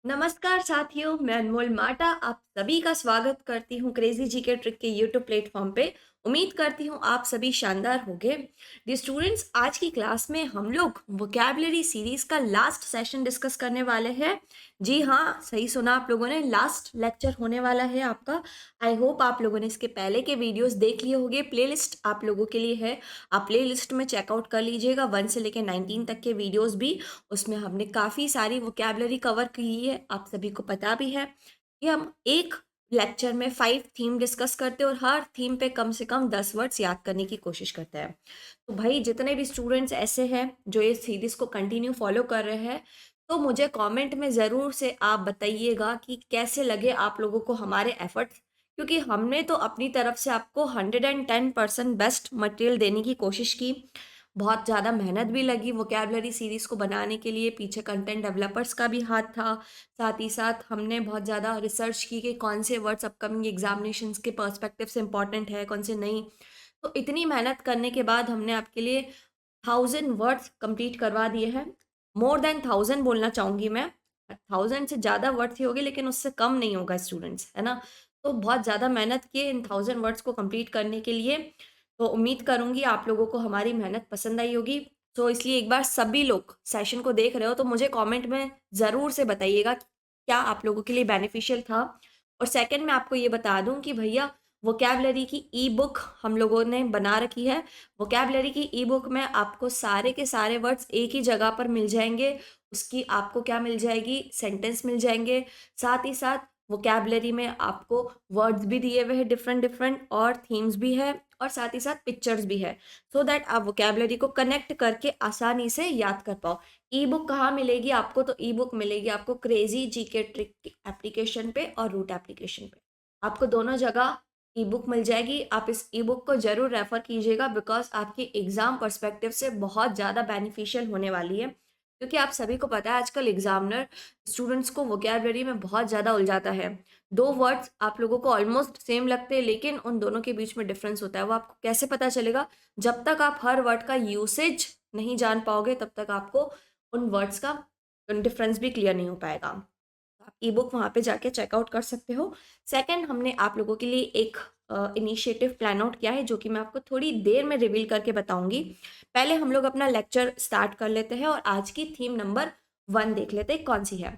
नमस्कार साथियों, मैं अनमोल माटा आप सभी का स्वागत करती हूँ क्रेजी जीके ट्रिक के यूट्यूब प्लेटफॉर्म पे। उम्मीद करती हूँ आप सभी शानदार होंगे। डी स्टूडेंट्स, आज की क्लास में हम लोग वोकैबुलरी सीरीज का लास्ट सेशन डिस्कस करने वाले हैं। जी हाँ, सही सुना आप लोगों ने, लास्ट लेक्चर होने वाला है आपका। आई होप आप लोगों ने इसके पहले के वीडियोस देख लिए होंगे। प्लेलिस्ट आप लोगों के लिए है, आप प्लेलिस्ट में चेकआउट कर लीजिएगा 1 से लेकर 19 तक के वीडियोस भी। उसमें हमने काफ़ी सारी वोकैबुलरी कवर की है, आप सभी को पता भी है कि हम एक लेक्चर में 5 थीम डिस्कस करते हैं और हर थीम पे कम से कम 10 वर्ड्स याद करने की कोशिश करते हैं। तो भाई, जितने भी स्टूडेंट्स ऐसे हैं जो ये सीरीज को कंटिन्यू फॉलो कर रहे हैं, तो मुझे कमेंट में ज़रूर से आप बताइएगा कि कैसे लगे आप लोगों को हमारे एफर्ट्स, क्योंकि हमने तो अपनी तरफ से आपको 110% बेस्ट मटेरियल देने की कोशिश की। बहुत ज़्यादा मेहनत भी लगी वोकैबुलरी सीरीज़ को बनाने के लिए, पीछे कंटेंट डेवलपर्स का भी हाथ था। साथ ही साथ हमने बहुत ज़्यादा रिसर्च की कि कौन से वर्ड्स अपकमिंग एग्जामिनेशंस के पर्सपेक्टिव से इंपॉर्टेंट है, कौन से नहीं। तो इतनी मेहनत करने के बाद हमने आपके लिए 1000 वर्ड्स कंप्लीट करवा दिए हैं। मोर देन 1000 बोलना चाहूँगी मैं। 1000 से ज़्यादा वर्ड्स ही होंगे, लेकिन उससे कम नहीं होगा स्टूडेंट्स, है ना? तो बहुत ज़्यादा मेहनत किए इन 1000 वर्ड्स को कंप्लीट करने के लिए। तो उम्मीद करूँगी आप लोगों को हमारी मेहनत पसंद आई होगी। तो इसलिए एक बार सभी लोग सेशन को देख रहे हो तो मुझे कमेंट में ज़रूर से बताइएगा कि क्या आप लोगों के लिए बेनिफिशियल था। और सेकंड मैं आपको ये बता दूँ कि भैया, वोकैबुलरी की ई बुक हम लोगों ने बना रखी है। वोकैबुलरी की ई बुक में आपको सारे के सारे वर्ड्स एक ही जगह पर मिल जाएँगे। उसकी आपको क्या मिल जाएगी, सेंटेंस मिल जाएँगे। साथ ही साथ वोकैबुलरी में आपको वर्ड्स भी दिए हुए हैं डिफरेंट डिफरेंट, और थीम्स भी है, और साथ ही साथ पिक्चर्स भी है, सो दैट आप वोकैबुलरी को कनेक्ट करके आसानी से याद कर पाओ। ई बुक कहाँ मिलेगी आपको? तो ई बुक मिलेगी आपको क्रेजी जीके ट्रिक एप्लीकेशन पे और रूट एप्लीकेशन पे। आपको दोनों जगह ई बुक मिल जाएगी। आप इस ई बुक को ज़रूर रेफ़र कीजिएगा, बिकॉज़ आपकी एग्ज़ाम पर्सपेक्टिव से बहुत ज़्यादा बेनिफिशियल होने वाली है। क्योंकि आप सभी को पता है आजकल एग्ज़ामिनर स्टूडेंट्स को वोकैबुलरी में बहुत ज़्यादा उलझाता है। 2 वर्ड्स आप लोगों को ऑलमोस्ट सेम लगते हैं, लेकिन उन दोनों के बीच में डिफ़रेंस होता है। वो आपको कैसे पता चलेगा? जब तक आप हर वर्ड का यूसेज नहीं जान पाओगे, तब तक आपको उन वर्ड्स का डिफ़रेंस भी क्लियर नहीं हो पाएगा। आप ई बुक वहाँ पे जाके चेकआउट कर सकते हो। सेकंड, हमने आप लोगों के लिए एक इनिशिएटिव प्लान आउट किया है, जो कि मैं आपको थोड़ी देर में रिवील करके बताऊँगी। पहले हम लोग अपना लेक्चर स्टार्ट कर लेते हैं और आज की थीम नंबर 1 देख लेते हैं कौन सी है।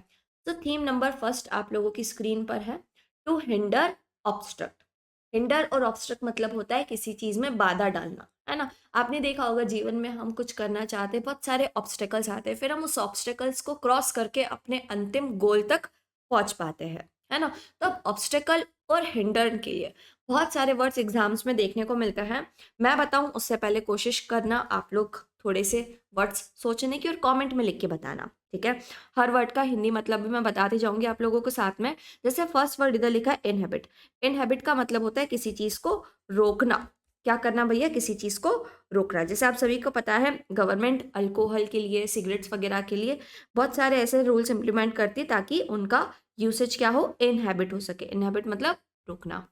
तो थीम नंबर फर्स्ट आप लोगों की स्क्रीन पर है, टू हिंडर ऑब्स्ट्रक्ट। हिंडर और ऑब्स्ट्रक्ट मतलब होता है किसी चीज़ में बाधा डालना, है ना? आपने देखा होगा जीवन में हम कुछ करना चाहते हैं, बहुत सारे ऑब्स्टेकल्स आते हैं, फिर हम उस ऑब्स्टेकल्स को क्रॉस करके अपने अंतिम गोल तक पहुँच पाते हैं, है ना? तो अब ऑब्स्टेकल और हिंडर के लिए बहुत सारे वर्ड्स एग्ज़ाम्स में देखने को मिलते हैं। मैं बताऊँ उससे पहले कोशिश करना आप लोग थोड़े से वर्ड्स सोचने की और कमेंट में लिख के बताना, ठीक है? हर वर्ड का हिंदी मतलब भी मैं बताती जाऊँगी आप लोगों को साथ में। जैसे फर्स्ट वर्ड इधर लिखा है इनहिबिट। इनहिबिट का मतलब होता है किसी चीज़ को रोकना। क्या करना भैया? किसी चीज़ को रोकना। जैसे आप सभी को पता है गवर्नमेंट अल्कोहल के लिए, सिगरेट्स वगैरह के लिए बहुत सारे ऐसे रूल्स इम्प्लीमेंट करती है ताकि उनका यूसेज क्या हो? इनहिबिट हो सके। इनहिबिट मतलब रोकना।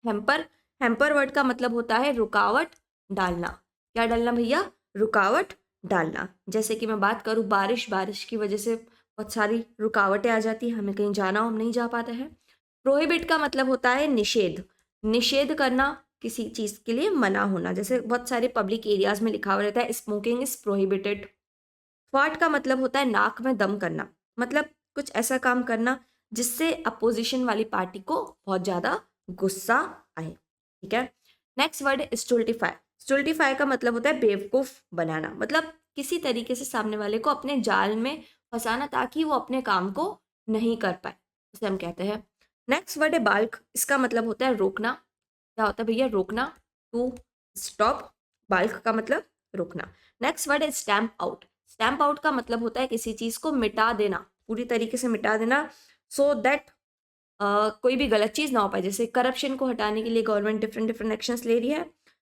हैम्पर, हैम्पर वर्ड का मतलब होता है रुकावट डालना। क्या डालना भैया? रुकावट डालना। जैसे कि मैं बात करूँ बारिश, बारिश की वजह से बहुत सारी रुकावटें आ जाती हैं, हमें कहीं जाना हो, हम नहीं जा पाते हैं। प्रोहिबिट का मतलब होता है निषेध। निषेध करना, किसी चीज़ के लिए मना होना। जैसे बहुत सारे पब्लिक एरियाज़ में लिखा हुआ रहता है स्मोकिंग इज़ प्रोहिबिटेड। फाट का मतलब होता है नाक में दम करना। मतलब कुछ ऐसा काम करना जिससे अपोजिशन वाली पार्टी को बहुत ज़्यादा गुस्सा आए, ठीक है? नेक्स्ट वर्ड है स्टुल्टिफाई। स्टुल्टिफाई का मतलब होता है बेवकूफ़ बनाना। मतलब किसी तरीके से सामने वाले को अपने जाल में फँसाना ताकि वो अपने काम को नहीं कर पाए, उसे हम कहते हैं। नेक्स्ट वर्ड है बाल्क। इसका मतलब होता है रोकना। क्या होता है भैया? रोकना, टू स्टॉप। बाल्क का मतलब रोकना। नेक्स्ट वर्ड है स्टैम्प आउट। स्टैम्प आउट का मतलब होता है किसी चीज़ को मिटा देना, पूरी तरीके से मिटा देना, सो दैट कोई भी गलत चीज़ ना हो पाए। जैसे करप्शन को हटाने के लिए गवर्नमेंट डिफरेंट डिफरेंट एक्शंस ले रही है,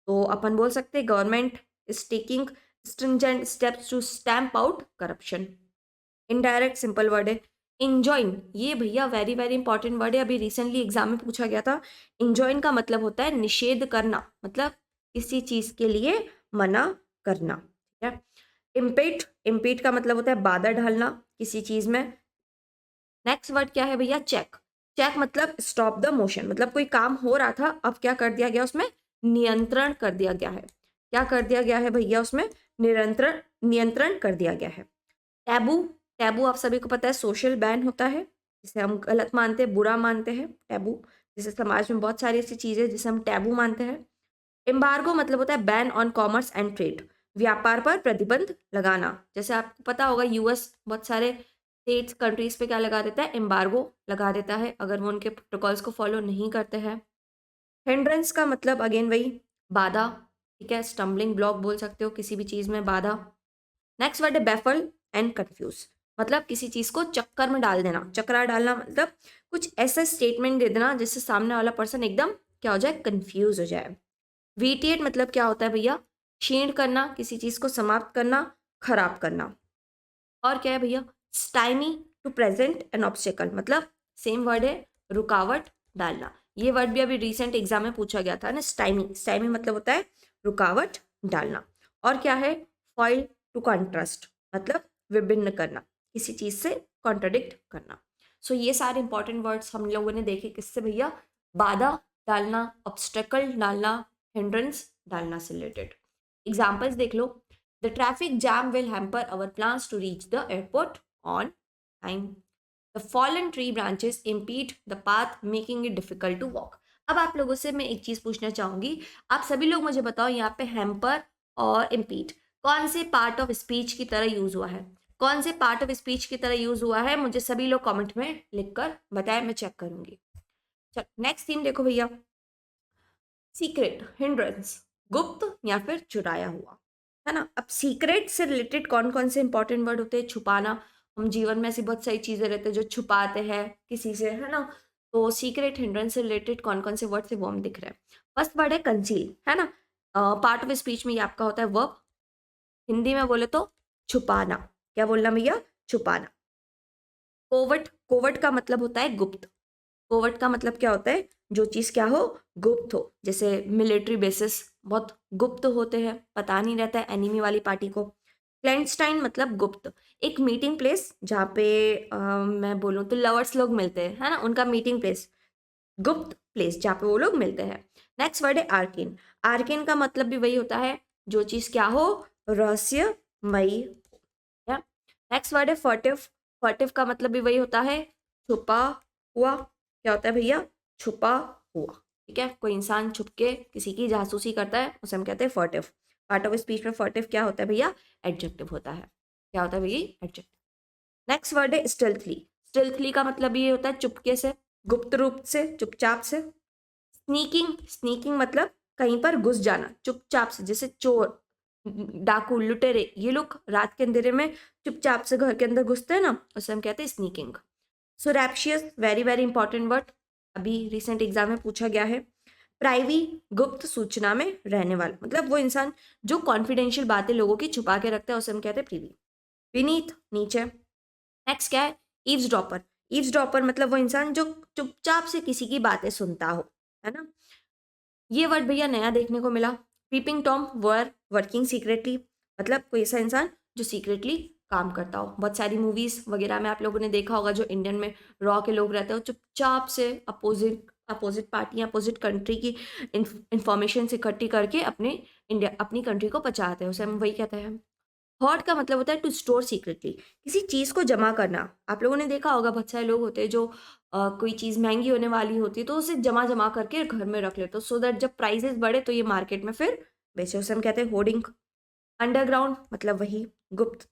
तो अपन बोल सकते हैं government is taking stringent steps to stamp out corruption. Indirect simple word है इंजॉइन। ये भैया वेरी वेरी इंपॉर्टेंट वर्ड है, अभी रिसेंटली एग्जाम में पूछा गया था। इंजॉइन का मतलब होता है निषेध करना, मतलब किसी चीज़ के लिए मना करना, ठीक है? इम्पेट, इम्पेट का मतलब होता है बाधा डालना किसी चीज़ में। नेक्स्ट वर्ड क्या है भैया? चेक। चेक मतलब स्टॉप द मोशन, मतलब कोई काम हो रहा था, अब क्या कर दिया गया उसमें? नियंत्रण कर दिया गया है। क्या कर दिया गया है भैया? उसमें नियंत्रण, नियंत्रण कर दिया गया है। टैबू। टैबू आप सभी को पता है सोशल बैन होता है, जिसे हम गलत मानते हैं, बुरा मानते हैं। टैबू, जैसे समाज में बहुत सारी ऐसी चीजें जिसे हम टैबू मानते हैं। एम्बार्गो मतलब होता है ban on commerce and trade, व्यापार पर प्रतिबंध लगाना। जैसे आपको पता होगा यूएस बहुत सारे स्टेट्स कंट्रीज पे क्या लगा देता है? एम्बार्गो लगा देता है अगर वो उनके प्रोटोकॉल्स को फॉलो नहीं करते हैं। हिंड्रेंस का मतलब अगेन वही, बाधा। ठीक है, स्टम्बलिंग ब्लॉक बोल सकते हो किसी भी चीज में बाधा। नेक्स्ट वर्ड है बैफल एंड कंफ्यूज, मतलब किसी चीज को चक्कर में डाल देना। चक्करा डालना मतलब कुछ ऐसा स्टेटमेंट दे देना जिससे सामने वाला पर्सन एकदम क्या हो जाए? कंफ्यूज हो जाए। वीटिएट मतलब क्या होता है भैया? क्षीण करना, किसी चीज को समाप्त करना, खराब करना। और क्या है भैया? Stymie to present an obstacle, मतलब सेम वर्ड है, रुकावट डालना। ये वर्ड भी अभी रिसेंट एग्जाम में पूछा गया था ना, स्टाइमी। स्टाइमी मतलब होता है रुकावट डालना। और क्या है? फॉइल टू कॉन्ट्रास्ट, मतलब विभिन्न करना, किसी चीज से कॉन्ट्रडिक्ट करना। सो ये सारे इंपॉर्टेंट वर्ड्स हम लोगों ने देखे किससे भैया? बाधा डालना, ऑब्स्टेकल डालना, हिंड्रेंस डालना से रिलेटेड। एग्जाम्पल्स देख लो। The traffic jam will hamper our plans to reach the airport on time. The fallen tree branches impede the path, making it difficult to walk. अब आप लोगों से मैं एक चीज पूछना चाहूंगी, आप सभी लोग मुझे बताओ यहाँ पे हैम्पर और इम्पीड कौन से पार्ट ऑफ स्पीच की तरह यूज हुआ है? कौन से पार्ट ऑफ स्पीच की तरह यूज हुआ है? मुझे सभी लोग कमेंट में लिखकर बताएं, मैं चेक करूंगी। चल नेक्स्ट थीम देखो भैया, सीक्रेट, हिंड्रेंस, गुप्त या फिर चुराया हुआ, है ना। अब सीक्रेट से रिलेटेड कौन कौन से इंपॉर्टेंट वर्ड होते हैं? छुपाना, हम जीवन में ऐसी बहुत सारी चीजें रहते हैं जो छुपाते हैं किसी से, है ना। तो सीक्रेट, हिंड्रेंस से रिलेटेड कौन कौन से वर्ड से वो हम दिख रहे हैं। फर्स्ट वर्ड है कंसील, है ना। पार्ट ऑफ स्पीच में ये आपका होता है वर्ब। हिंदी में बोले तो छुपाना। क्या बोलना भैया? छुपाना। कोवर्ट, कोवर्ट का मतलब होता है गुप्त। कोवर्ट का मतलब क्या होता है? जो चीज क्या हो? गुप्त हो। जैसे मिलिट्री बेसिस बहुत गुप्त होते हैं, पता नहीं रहता है एनिमी वाली पार्टी को। क्लैंडस्टाइन मतलब गुप्त। एक मीटिंग प्लेस जहाँ पे मैं बोलूँ तो लवर्स लोग मिलते हैं, है ना, उनका मीटिंग प्लेस, गुप्त प्लेस जहाँ पे वो लोग मिलते हैं। नेक्स्ट वर्ड है आर्केन। आर्केन का मतलब भी वही होता है, जो चीज क्या हो? रहस्यमयी। नेक्स्ट वर्ड है फर्टिव। फर्टिव का मतलब भी वही होता है, छुपा हुआ। क्या होता है भैया? छुपा हुआ। ठीक है, कोई इंसान छुप के किसी की जासूसी करता है उसे हम कहते हैं फर्टिव। पार्ट ऑफ स्पीच में फर्टिव क्या होता है भैया? एडजेक्टिव होता है। क्या होता है भैया? एडजेक्टिव। नेक्स्ट वर्ड है स्टिल्थली। स्टिल्थली का मतलब ये होता है चुपके से, गुप्त रूप से, चुपचाप से। स्नीकिंग, स्नीकिंग मतलब कहीं पर घुस जाना चुपचाप से, जैसे चोर, डाकू, लुटेरे, ये लोग रात के अंधेरे में चुपचाप से घर के अंदर घुसते हैं ना, उसे हम कहते हैं sneaking. Surreptitious, very very important word, अभी रिसेंट एग्जाम में पूछा गया है। प्राइवी, गुप्त सूचना में रहने वाला, मतलब वो इंसान जो कॉन्फिडेंशियल बातें लोगों की छुपा के रखता है उसे हम कहते हैं प्रीवी। विनीत, नीचे। नेक्स्ट क्या है? Eaves dropper. ईव्स ड्रॉपर मतलब वो इंसान जो चुपचाप से किसी की बातें सुनता हो, है ना। ये वर्ड भैया नया देखने को मिला। Peeping Tom were working secretly, मतलब कोई ऐसा इंसान जो सीक्रेटली काम करता हो। बहुत सारी मूवीज वगैरह में आप लोगों ने देखा होगा, जो इंडियन में रॉ के लोग रहते हो चुपचाप से opposite opposite party, opposite country की इंफॉर्मेशन इकट्ठी करके अपने इंडिया, अपनी कंट्री को बचाते हैं, उसे हम वही कहते हैं। हॉट का मतलब होता है टू स्टोर सीक्रेटली, किसी चीज को जमा करना। आप लोगों ने देखा होगा बहुत सारे लोग होते हैं जो कोई चीज महंगी होने वाली होती है तो उसे जमा जमा करके घर में रख लेते हो, सो दैट जब प्राइसेस बढ़े तो ये मार्केट में फिर बेचे, उसे हम कहते हैं होर्डिंग। अंडरग्राउंड मतलब वही गुप्त,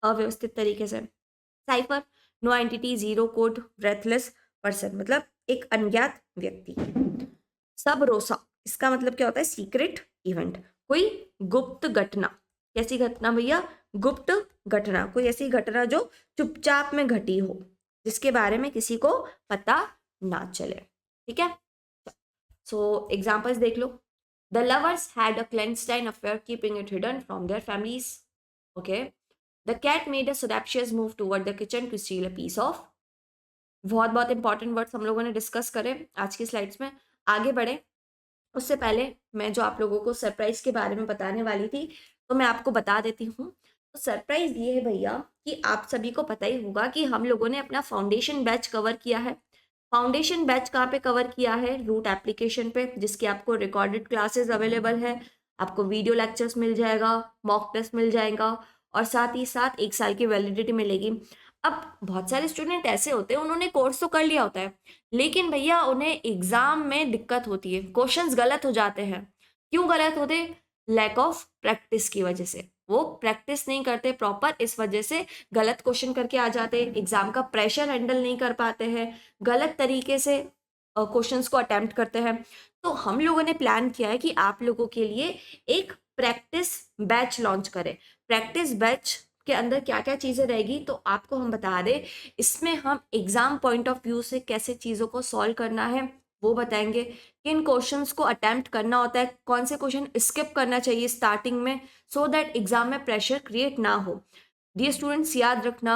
अव्यवस्थित तरीके से। Cipher, no identity, zero code, breathless person, मतलब एक अज्ञात व्यक्ति। सब रोसा, इसका मतलब क्या होता है? सीक्रेट इवेंट, कोई गुप्त घटना। कैसी घटना भैया? गुप्त घटना, कोई ऐसी घटना जो चुपचाप में घटी हो, जिसके बारे में किसी को पता ना चले। ठीक है, सो एग्जांपल्स देख लो। The lovers had a clandestine affair keeping it hidden from their families. Okay. The cat made a surreptitious move toward the kitchen to steal a piece of। बहुत बहुत इंपॉर्टेंट वर्ड्स हम लोगों ने discuss करे आज की स्लाइड्स में। आगे बढ़े उससे पहले मैं जो आप लोगों को सरप्राइज के बारे में बताने वाली थी, तो मैं आपको बता देती हूँ। तो सरप्राइज ये है भैया कि आप सभी को पता ही होगा कि हम लोगों ने अपना फाउंडेशन बैच कवर किया है। फाउंडेशन बैच कहाँ पे कवर किया है? रूट एप्लीकेशन पे, जिसकी आपको रिकॉर्डेड क्लासेस अवेलेबल है, आपको वीडियो लेक्चर्स मिल जाएगा, मॉक टेस्ट मिल जाएगा, और साथ ही साथ 1 साल की वैलिडिटी मिलेगी। अब बहुत सारे स्टूडेंट ऐसे होते हैं, उन्होंने कोर्स तो कर लिया होता है, लेकिन भैया उन्हें एग्जाम में दिक्कत होती है, क्वेश्चंस गलत हो जाते हैं। क्यों गलत होते? लैक ऑफ प्रैक्टिस की वजह से। वो प्रैक्टिस नहीं करते प्रॉपर, इस वजह से गलत क्वेश्चन करके आ जाते हैं, एग्जाम का प्रेशर हैंडल नहीं कर पाते हैं, गलत तरीके से क्वेश्चंस को अटेम्प्ट करते हैं। तो हम लोगों ने प्लान किया है कि आप लोगों के लिए एक प्रैक्टिस बैच लॉन्च करें। प्रैक्टिस बैच के अंदर क्या क्या चीज़ें रहेगी तो आपको हम बता दें। इसमें हम एग्जाम पॉइंट ऑफ व्यू से कैसे चीज़ों को सॉल्व करना है वो बताएंगे, किन क्वेश्चंस को अटेम्प्ट करना होता है, कौन से क्वेश्चन स्किप करना चाहिए स्टार्टिंग में, सो दैट एग्जाम में प्रेशर क्रिएट ना हो। डियर स्टूडेंट्स, याद रखना,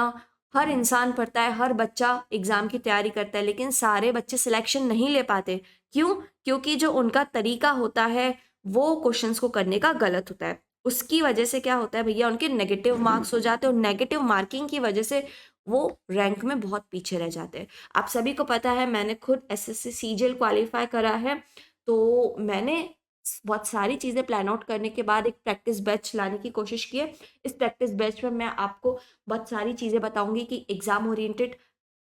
हर इंसान पढ़ता है, हर बच्चा एग्जाम की तैयारी करता है, लेकिन सारे बच्चे सिलेक्शन नहीं ले पाते। क्यों? क्योंकि जो उनका तरीका होता है वो क्वेश्चंस को करने का गलत होता है। उसकी वजह से क्या होता है भैया, उनके नेगेटिव मार्क्स हो जाते हैं, और नेगेटिव मार्किंग की वजह से वो रैंक में बहुत पीछे रह जाते हैं। आप सभी को पता है, मैंने खुद एसएससी सीजीएल क्वालिफाई करा है, तो मैंने बहुत सारी चीज़ें प्लान आउट करने के बाद एक प्रैक्टिस बैच लाने की कोशिश की है। इस प्रैक्टिस बैच में मैं आपको बहुत सारी चीज़ें बताऊंगी कि एग्जाम ओरिएंटेड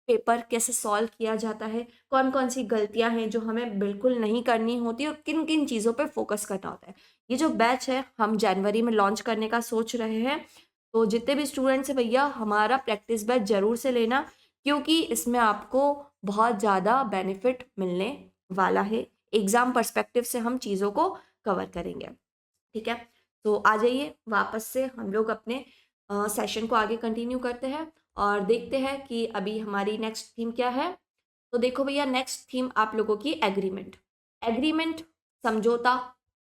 पेपर कैसे सॉल्व किया जाता है, कौन कौन सी गलतियां हैं जो हमें बिल्कुल नहीं करनी होती, और किन किन चीज़ों पे फोकस करना होता है। ये जो बैच है हम जनवरी में लॉन्च करने का सोच रहे हैं, तो जितने भी स्टूडेंट्स हैं भैया, हमारा प्रैक्टिस बैच जरूर से लेना, क्योंकि इसमें आपको बहुत ज़्यादा बेनिफिट मिलने वाला है। एग्ज़ाम पर्सपेक्टिव से हम चीज़ों को कवर करेंगे। ठीक है, तो आ जाइए वापस से हम लोग अपने सेशन को आगे कंटिन्यू करते हैं और देखते हैं कि अभी हमारी नेक्स्ट थीम क्या है। तो देखो भैया, नेक्स्ट थीम आप लोगों की एग्रीमेंट। एग्रीमेंट, समझौता,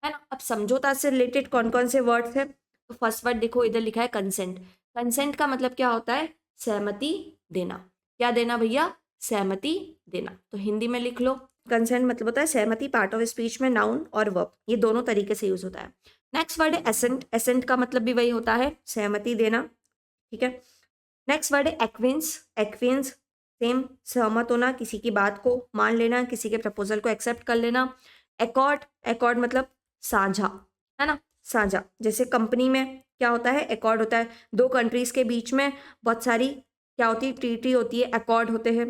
है ना। अब समझौता से रिलेटेड कौन कौन से वर्ड्स हैं? तो फर्स्ट वर्ड देखो, इधर लिखा है कंसेंट। कंसेंट का मतलब क्या होता है? सहमति देना। क्या देना भैया? सहमति देना। तो हिंदी में लिख लो, कंसेंट मतलब होता है सहमति। पार्ट ऑफ स्पीच में नाउन और वर्ब ये दोनों तरीके से यूज होता है। नेक्स्ट वर्ड है एसेंट। एसेंट का मतलब भी वही होता है, सहमति देना। ठीक है। नेक्स्ट वर्ड है एक्विंस। एक्विंस सेम, सहमत होना, किसी की बात को मान लेना, किसी के प्रपोजल को एक्सेप्ट कर लेना। एकॉर्ड, एकॉर्ड मतलब साझा, है ना, साझा। जैसे कंपनी में क्या होता है? एकॉर्ड होता है। दो कंट्रीज के बीच में बहुत सारी क्या होती है? ट्रीटी होती है, एकॉर्ड होते हैं।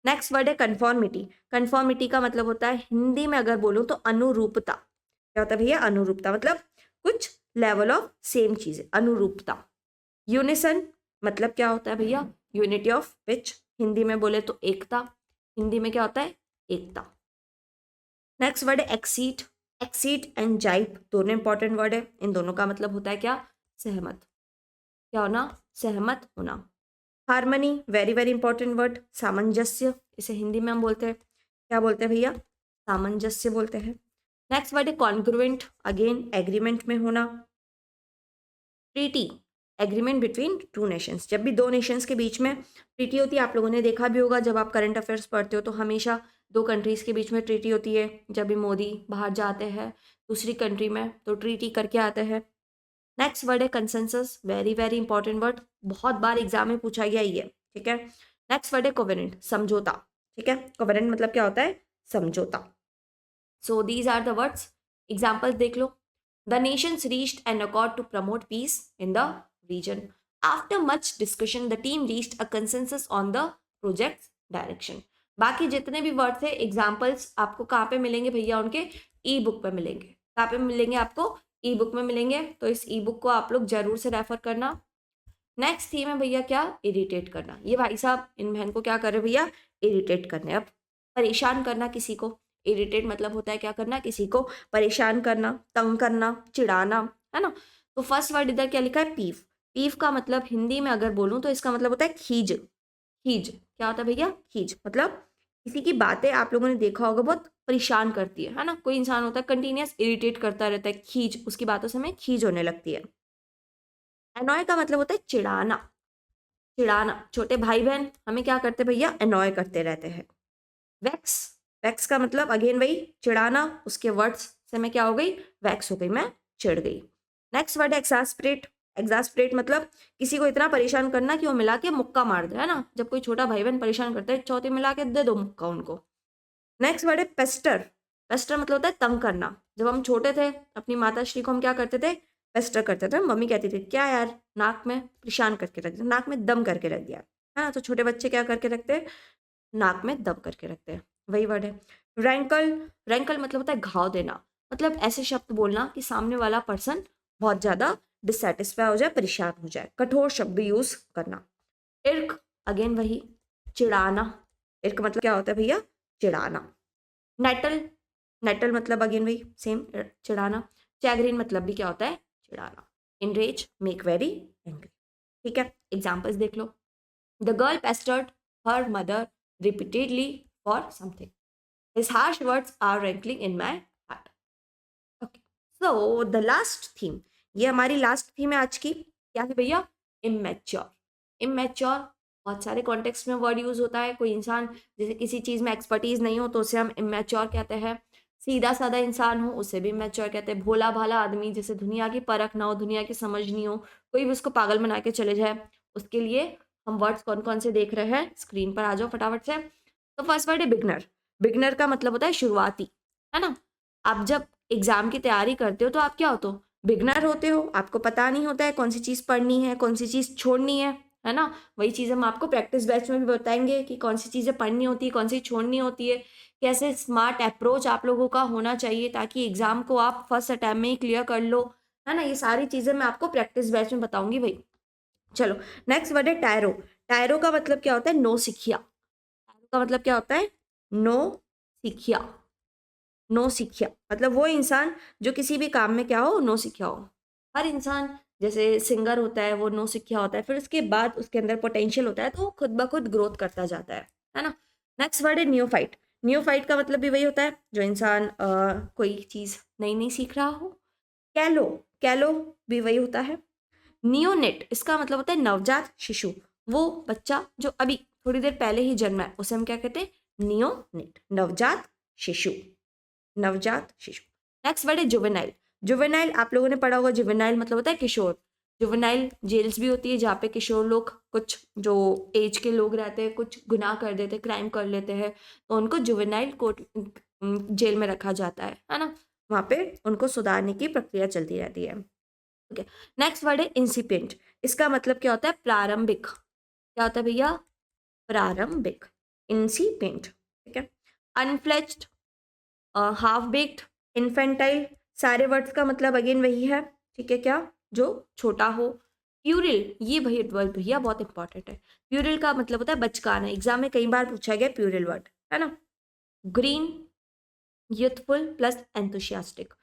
नेक्स्ट वर्ड है कन्फॉर्मिटी। कन्फॉर्मिटी का मतलब होता है, हिंदी में अगर बोलूं तो अनुरूपता। क्या होता है भैया? अनुरूपता मतलब कुछ लेवल ऑफ सेम चीज, अनुरूपता। यूनिसन मतलब क्या होता है भैया? Unity of pitch. हिंदी में बोले तो एकता। हिंदी में क्या होता है? एकता। नेक्स्ट वर्ड है एक्सीट। एक्सीट एंड जाइप दोनों इंपॉर्टेंट वर्ड है। इन दोनों का मतलब होता है क्या? सहमत। क्या होना? सहमत होना। Harmony, very very important word. सामंजस्य, इसे हिंदी में हम बोलते हैं, क्या बोलते हैं भैया? सामंजस्य बोलते हैं। नेक्स्ट वर्ड है कॉन्ग्रुएंट, अगेन एग्रीमेंट में होना। Treaty, agreement between two nations. जब भी दो नेशंस के बीच में ट्रीटी होती है, आप लोगों ने देखा भी होगा जब आप करंट अफेयर्स पढ़ते हो, तो हमेशा दो कंट्रीज के बीच में ट्रीटी होती है। जब भी मोदी बाहर जाते हैं दूसरी कंट्री में तो ट्रीटी करके आते हैं। नेक्स्ट वर्ड है consensus, very very important word, बहुत बार एग्जाम में पूछा गया ही है। ठीक है। नेक्स्ट वर्ड है कोवेनेंट, समझौता। ठीक है, कोवेनेंट मतलब क्या होता है? समझौता। So these are the words. Examples देख लो। The nations reached an accord to promote peace in the region. After much discussion the team reached a consensus on the project direction. बाकी जितने भी वर्ड्स है एग्जाम्पल्स आपको कहाँ पे मिलेंगे भैया? उनके ई बुक पे मिलेंगे। कहाँ पे मिलेंगे आपको? ई बुक में मिलेंगे। तो इस ई बुक को आप लोग जरूर से रेफर करना। नेक्स्ट थीम है भैया क्या? इरिटेट करना। ये भाई साहब इन बहन को क्या कर रहे भैया? इरिटेट करने। अब परेशान करना किसी को, इरिटेट मतलब होता है क्या करना? किसी को परेशान करना, तंग करना, चिढ़ाना, है ना। तो फर्स्ट वर्ड इधर क्या लिखा है? पीव। पीव का मतलब हिंदी में अगर बोलूं तो इसका मतलब होता है खीज। खीज क्या होता है भैया? खीज मतलब किसी की बातें आप लोगों ने देखा होगा बहुत परेशान करती है ना। कोई इंसान होता है कंटिन्यूअस इरिटेट करता रहता है, खीज, उसकी बातों से हमें खीज होने लगती है। एनॉय का मतलब होता है चिढ़ाना। चिढ़ाना, छोटे भाई बहन हमें क्या करते भैया? एनॉय करते रहते हैं। वैक्स, वैक्स का मतलब अगेन वही चिढ़ाना, उसके वर्ड्स से मैं क्या हो गई? वैक्स हो गई, मैं चिढ़ गई। नेक्स्ट वर्ड है एक्सास्परेट। एग्जास्परेट मतलब किसी को इतना परेशान करना कि वो मिला के मुक्का मार दे, है ना। जब कोई छोटा भाई बहन परेशान करता है, चौथी मिला के दे दो मुक्का उनको। नेक्स्ट वर्ड है पेस्टर। पेस्टर मतलब होता है तंग करना। जब हम छोटे थे, अपनी माता श्री को हम क्या करते थे, पेस्टर करते थे। मम्मी कहती थी क्या यार, नाक में परेशान करके रख दिया, नाक में दम करके रख दिया, है ना। तो छोटे बच्चे क्या करके रखते हैं, नाक में दम करके रखते हैं, वही वर्ड है। रैंकल। रैंकल मतलब होता है घाव देना, मतलब ऐसे शब्द बोलना कि सामने वाला पर्सन बहुत ज्यादा डिससेटिस्फाई हो जाए, परेशान हो जाए, कठोर शब्द यूज करना। इर्क, अगेन वही, चिढ़ाना। इर्क मतलब क्या होता है भैया, चिढ़ाना। नेटल, नेटल मतलब अगेन वही सेम, चिढ़ाना। चैगरिन मतलब भी क्या होता है, चिढ़ाना। Enrage, make very angry. ठीक है, एग्जाम्पल्स देख लो। The girl pestered her mother repeatedly for something, his harsh words are rankling in my heart. Okay, so the last theme, ये हमारी लास्ट थीम है आज की, क्या है भैया, इमेच्योर। इमेच्योर, बहुत सारे कॉन्टेक्स्ट में वर्ड यूज होता है। कोई इंसान जैसे किसी चीज में एक्सपर्टीज नहीं हो तो उसे हम इमेच्योर कहते हैं। सीधा साधा इंसान हो उसे भी इमेच्योर कहते हैं। भोला भाला आदमी, जैसे दुनिया की परख ना हो, दुनिया की समझ नहीं हो, कोई भी उसको पागल बना के चले जाए, उसके लिए हम वर्ड्स कौन कौन से देख रहे हैं, स्क्रीन पर आ जाओ फटाफट से। तो फर्स्ट वर्ड है बिगनर। बिगनर का मतलब होता है शुरुआती, है ना। आप जब एग्जाम की तैयारी करते हो तो आप क्या होते हो, बिगनर होते हो। आपको पता नहीं होता है कौन सी चीज़ पढ़नी है, कौन सी चीज़ छोड़नी है ना। वही चीज़ हम आपको प्रैक्टिस बैच में भी बताएंगे कि कौन सी चीज़ें पढ़नी होती है, कौन सी छोड़नी होती है, कैसे स्मार्ट अप्रोच आप लोगों का होना चाहिए ताकि एग्जाम को आप फर्स्ट अटैम्प्ट में ही क्लियर कर लो, है ना। ये सारी चीज़ें मैं आपको प्रैक्टिस बैच में बताऊंगी भाई। चलो, नेक्स्ट वर्ड है टायरो। टायरो का मतलब क्या होता है, नो सिखिया। टायरो का मतलब क्या होता है, नो सिखिया। नो सीखिया मतलब वो इंसान जो किसी भी काम में क्या हो, नो सीखिया हो। हर इंसान जैसे सिंगर होता है वो नो सीखिया होता है, फिर उसके बाद उसके अंदर पोटेंशियल होता है तो वो खुद ब खुद ग्रोथ करता जाता है ना। नेक्स्ट वर्ड है न्यूफाइट। न्यूफाइट का मतलब भी वही होता है जो इंसान कोई चीज़ नई नई सीख रहा हो। कैलो, कैलो भी वही होता है। नियोनेट, इसका मतलब होता है नवजात शिशु। वो बच्चा जो अभी थोड़ी देर पहले ही जन्मा है उसे हम क्या कहते हैं, नियोनेट, नवजात शिशु, नवजात शिशु। नेक्स्ट वर्ड है जुवेनाइल। जुवेनाइल आप लोगों ने पढ़ा होगा, जुवेनाइल मतलब होता है किशोर। जुवेनाइल जेल्स भी होती है जहाँ पे किशोर लोग, कुछ जो एज के लोग रहते हैं, कुछ गुनाह कर देते हैं, क्राइम कर लेते हैं, तो उनको जुवेनाइल कोर्ट जेल में रखा जाता है ना। वहाँ पे उनको सुधारने की प्रक्रिया चलती रहती है। ओके, नेक्स्ट वर्ड है इंसिपिएंट। इसका मतलब क्या होता है, प्रारंभिक। क्या होता है भैया, प्रारंभिक, इंसिपिएंट। ठीक है। अनफ्लेज्ड, हाफ बेक्ड, इन्फेंटाइल, सारे वर्ड्स का मतलब अगेन वही है। ठीक है, क्या, जो छोटा हो। प्यूरिल, ये वही वर्ड भैया बहुत इंपॉर्टेंट है। प्यूरिल का मतलब होता है बचकाना, एग्जाम में कई बार पूछा गया प्यूरिल वर्ड, है ना। Green, youthful plus enthusiastic.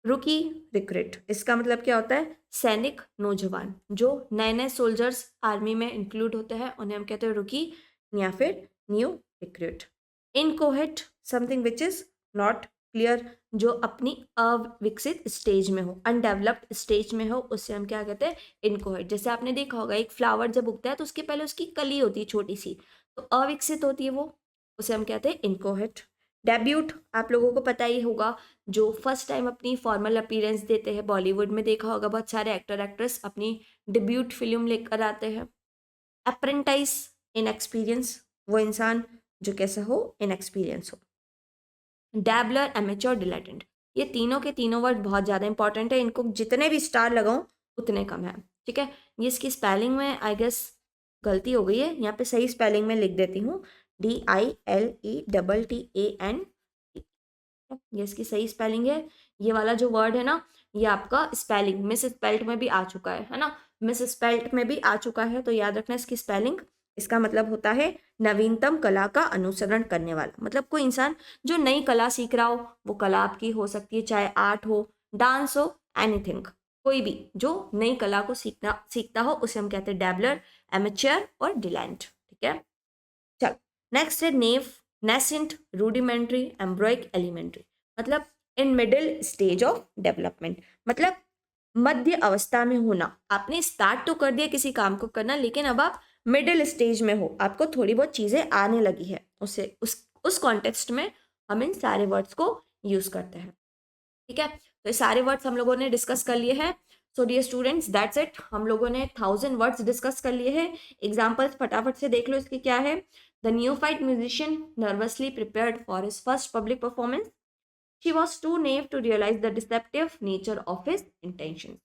रुकी, रिक्रूट, इसका मतलब क्या होता है, सैनिक, नौजवान। जो नए नए सोल्जर्स आर्मी में इंक्लूड होते हैं उन्हें हम कहते हैं रुकी या फिर new recruit. Inchoate, something which is not clear, जो अपनी अविकसित स्टेज में हो, अनडेवलप्ड स्टेज में हो, उससे हम क्या कहते हैं, इनकोहेट। जैसे आपने देखा होगा एक फ्लावर जब उगता है तो उसके पहले उसकी कली होती है छोटी सी, तो अविकसित होती है वो, उसे हम कहते हैं इनकोहेट। डेब्यूट, आप लोगों को पता ही होगा, जो फर्स्ट टाइम अपनी फॉर्मल अपीयरेंस देते हैं। बॉलीवुड में देखा होगा बहुत सारे एक्टर एक्ट्रेस अपनी डिब्यूट फिल्म लेकर आते हैं। अप्रेंटाइज, इन एक्सपीरियंस, वो इंसान जो कैसा हो, इन एक्सपीरियंस हो। डैबलर, एमेच्योर, डिलेटेंट, ये तीनों के तीनों वर्ड बहुत ज़्यादा इंपॉर्टेंट है, इनको जितने भी स्टार लगाऊं उतने कम है। ठीक है, ये इसकी स्पेलिंग में आई गेस गलती हो गई है, यहाँ पे सही स्पेलिंग में लिख देती हूँ, DILETTAN, ये इसकी सही स्पेलिंग है। ये वाला जो वर्ड है ना, ये आपका स्पेलिंग मिस स्पेल्ट में भी आ चुका है ना, मिस स्पेल्ट में भी आ चुका है, तो याद रखना इसकी स्पेलिंग। इसका मतलब होता है नवीनतम कला का अनुसरण करने वाला, मतलब कोई इंसान जो नई कला सीख रहा हो, वो कला आपकी हो सकती है, चाहे आर्ट हो, डांस हो, एनीथिंग, कोई भी जो नई कला को सीखता हो उसे हम कहते हैं डैबलर, एमेच्योर और डिलेंट। ठीक है, चलो नेक्स्ट है नेव, नेसेंट, रूडिमेंट्री, एम्ब्रॉइक, एलिमेंट्री, मतलब in middle stage of development, मतलब मध्य अवस्था में होना। आपने स्टार्ट तो कर दिया किसी काम को करना, लेकिन अब आप मिडिल स्टेज में हो, आपको थोड़ी बहुत चीजें आने लगी है, उसे उस कॉन्टेक्स्ट में हम इन सारे वर्ड्स को यूज करते हैं। ठीक है, तो ये सारे वर्ड्स हम लोगों ने डिस्कस कर लिए हैं। So dear students, that's it. हम लोगों ने 1000 वर्ड्स डिस्कस कर लिए हैं। एग्जाम्पल्स फटाफट से देख लो इसके क्या है। The neophyte musician nervously prepared for his first public performance. She was too naive to realise the deceptive nature of his intention.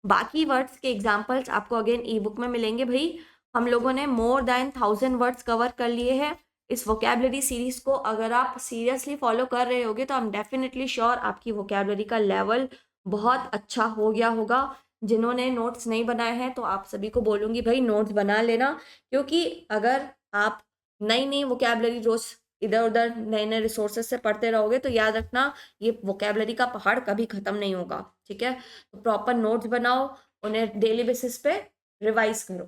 बाकी वर्ड्स के एग्जाम्पल्स आपको अगेन ई बुक में मिलेंगे भाई। हम लोगों ने मोर देन 1000 वर्ड्स कवर कर लिए हैं। इस वोकेबलरी सीरीज को अगर आप सीरियसली फॉलो कर रहे होगे तो आई एम डेफिनेटली श्योर आपकी वोकेबलरी का लेवल बहुत अच्छा हो गया होगा। जिन्होंने नोट्स नहीं बनाए हैं तो आप सभी को बोलूँगी भाई नोट्स बना लेना, क्योंकि अगर आप नई नई वोकेबलरी रोज इधर उधर नए नए रिसोर्सेज से पढ़ते रहोगे तो याद रखना ये वोकेबलरी का पहाड़ कभी ख़त्म नहीं होगा। ठीक है, तो प्रॉपर नोट्स बनाओ, उन्हें डेली बेसिस पे रिवाइज करो।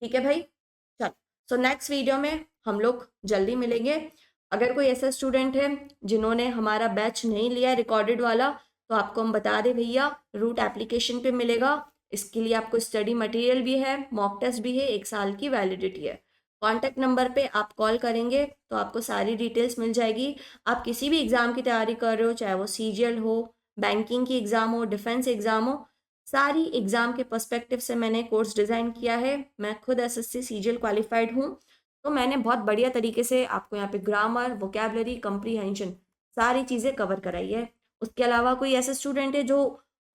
ठीक है भाई, चलो। सो नेक्स्ट वीडियो में हम लोग जल्दी मिलेंगे। अगर कोई ऐसा स्टूडेंट है जिन्होंने हमारा बैच नहीं लिया है रिकॉर्डेड वाला, तो आपको हम बता दें भैया, रूट एप्लीकेशन पे मिलेगा। इसके लिए आपको स्टडी मटेरियल भी है, मॉक टेस्ट भी है, 1 साल की वैलिडिटी है। कॉन्टैक्ट नंबर पे आप कॉल करेंगे तो आपको सारी डिटेल्स मिल जाएगी। आप किसी भी एग्ज़ाम की तैयारी कर रहे हो, चाहे वो सीजीएल हो, बैंकिंग की एग्ज़ाम हो, डिफेंस एग्ज़ाम हो, सारी एग्ज़ाम के पर्सपेक्टिव से मैंने कोर्स डिज़ाइन किया है। मैं खुद एसएससी सीजीएल क्वालिफाइड हूँ, तो मैंने बहुत बढ़िया तरीके से आपको यहाँ पे ग्रामर, वोकेबलरी, कंप्रीहेंशन सारी चीज़ें कवर कराई है। उसके अलावा कोई ऐसा स्टूडेंट है जो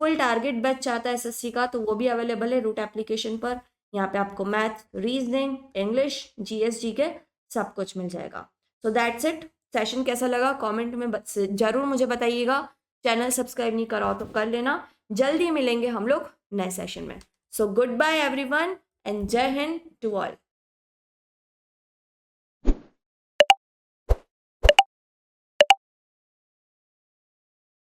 फुल टारगेट बैच चाहता है एसएससी का, तो वो भी अवेलेबल है रूट एप्लीकेशन पर। यहाँ पे आपको math, reasoning, English, GS, GK सब कुछ मिल जाएगा। So that's it. सेशन कैसा लगा कमेंट में जरूर मुझे बताइएगा। चैनल सब्सक्राइब नहीं करा हो तो कर लेना। जल्दी मिलेंगे हम लोग नए सेशन में। So good bye everyone and जय हिंद टू ऑल।